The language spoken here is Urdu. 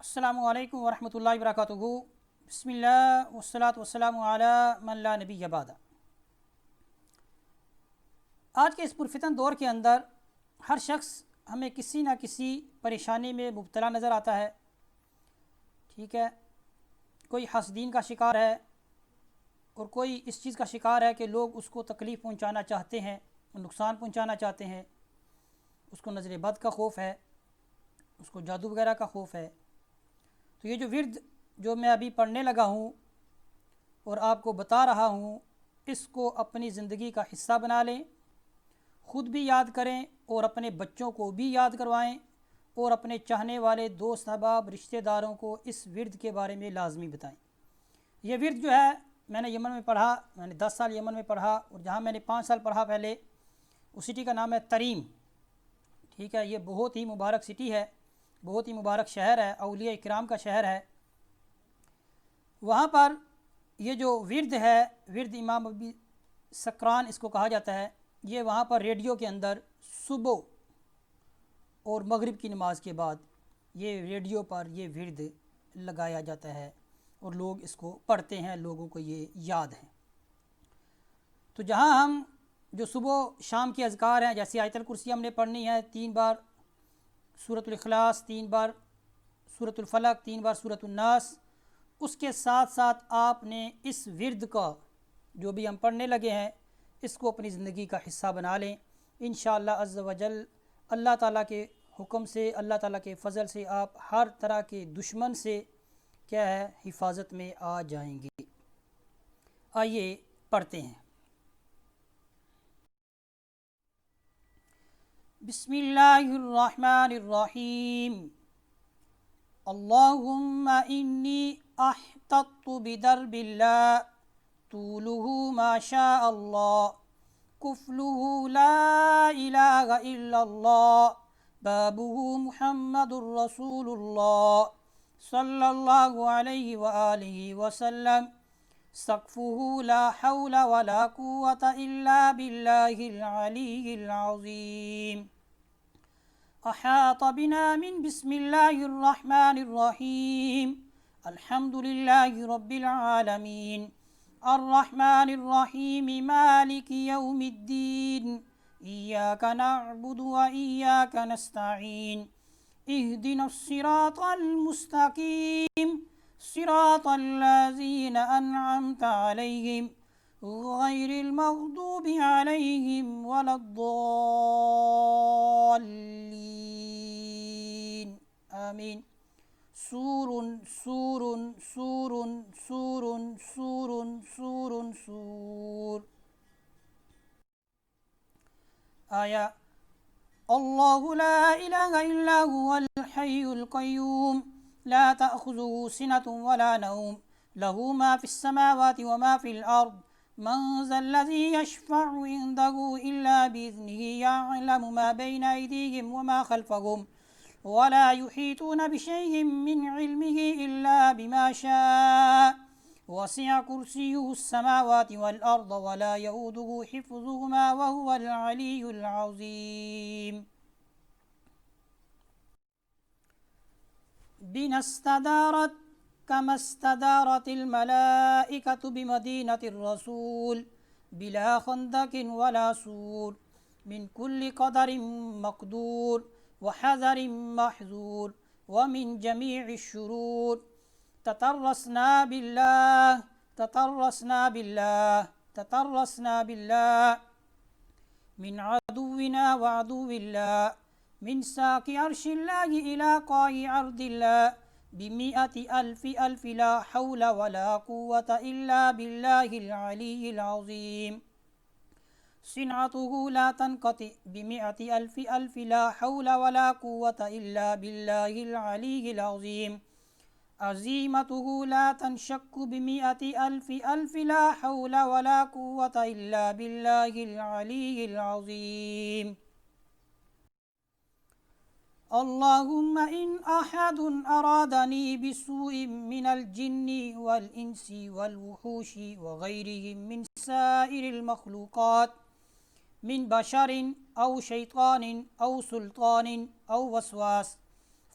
السلام علیکم ورحمۃ اللہ وبرکاتہ۔ بسم اللہ والصلاۃ والسلام علی من لا نبی بعد۔ آج کے اس پرفتن دور کے اندر ہر شخص ہمیں کسی نہ کسی پریشانی میں مبتلا نظر آتا ہے، ٹھیک ہے۔ کوئی حاسدین کا شکار ہے اور کوئی اس چیز کا شکار ہے کہ لوگ اس کو تکلیف پہنچانا چاہتے ہیں، نقصان پہنچانا چاہتے ہیں، اس کو نظر بد کا خوف ہے، اس کو جادو وغیرہ کا خوف ہے۔ تو یہ جو ورد جو میں ابھی پڑھنے لگا ہوں اور آپ کو بتا رہا ہوں، اس کو اپنی زندگی کا حصہ بنا لیں، خود بھی یاد کریں اور اپنے بچوں کو بھی یاد کروائیں اور اپنے چاہنے والے دوست احباب رشتہ داروں کو اس ورد کے بارے میں لازمی بتائیں۔ یہ ورد جو ہے میں نے یمن میں پڑھا، میں نے 10 سال یمن میں پڑھا، اور جہاں میں نے 5 سال پڑھا پہلے، اس سٹی کا نام ہے تریم، ٹھیک ہے۔ یہ بہت ہی مبارک سٹی ہے، بہت ہی مبارک شہر ہے، اولیاء اکرام کا شہر ہے۔ وہاں پر یہ جو ورد ہے، ورد امام ابی سکران اس کو کہا جاتا ہے، یہ وہاں پر ریڈیو کے اندر صبح اور مغرب کی نماز کے بعد یہ ریڈیو پر یہ ورد لگایا جاتا ہے اور لوگ اس کو پڑھتے ہیں، لوگوں کو یہ یاد ہے۔ تو جہاں ہم جو صبح شام کے اذکار ہیں، جیسے آیت الکرسی ہم نے پڑھنی ہے 3 بار، سورۃ الاخلاص 3 بار، سورۃ الفلق 3 بار، سورۃ الناس، اس کے ساتھ ساتھ آپ نے اس ورد کا جو بھی ہم پڑھنے لگے ہیں اس کو اپنی زندگی کا حصہ بنا لیں۔ انشاءاللہ عز و جل اللہ تعالیٰ کے حکم سے، اللہ تعالیٰ کے فضل سے آپ ہر طرح کے دشمن سے کیا ہے حفاظت میں آ جائیں گے۔ آئیے پڑھتے ہیں۔ بسم اللہ الرحمن الرحیم۔ اللہم انی احتطت بدرب اللہ طولہ ما شاء اللہ کفلہ لا الہ الا اللہ بابہ محمد الرسول اللہ صلی اللہ علیہ وآلہ وسلم سقفہ لا حول ولا قوة الا باللہ العلی العظیم۔ احاط بنا من بسم اللہ الرحمن الرحیم الحمد للہ رب العالمین الرحمن الرحیم مالک یوم الدین ایاک نعبد و ایاک نستعین اہدنا الصراط المستقیم صراط الذین انعمت علیہم غیر المغضوب علیہم ولا الضالین آمین۔ سور سور سور سور سور سور سور۔ آیا اللہ لا الہ الا هو الحی القیوم لا تأخذه سنة ولا نوم له ما في السماوات وما في الأرض من ذا الذي يشفع عنده إلا بإذنه يعلم ما بين أيديهم وما خلفهم ولا يحيطون بشيء من علمه إلا بما شاء وسع كرسيه السماوات والأرض ولا يؤوده حفظهما وهو العلي العظيم۔ بنا استدارت كما استدارت الملائكة بمدينة الرسول بلا خندق ولا سور من كل قدر مقدور وحذر محذور ومن جميع الشرور تطرسنا بالله تطرسنا بالله تطرسنا بالله من عدونا وعدو الله من ساق عرش الله إلى قاع عرض الله بمئة ألف ألف لا حول ولا قوة إلا بالله العلي العظيم صنعته لا تنقطع بمئة ألف ألف لا حول ولا قوة إلا بالله العلي العظيم عزيمته لا تنشق بمئة ألف ألف لا حول ولا قوة إلا بالله العلي العظيم۔ اللهم إن أحد أرادني بسوء من الجن والإنس والوحوش وغيرهم من سائر المخلوقات من بشر أو شيطان أو سلطان أو وسواس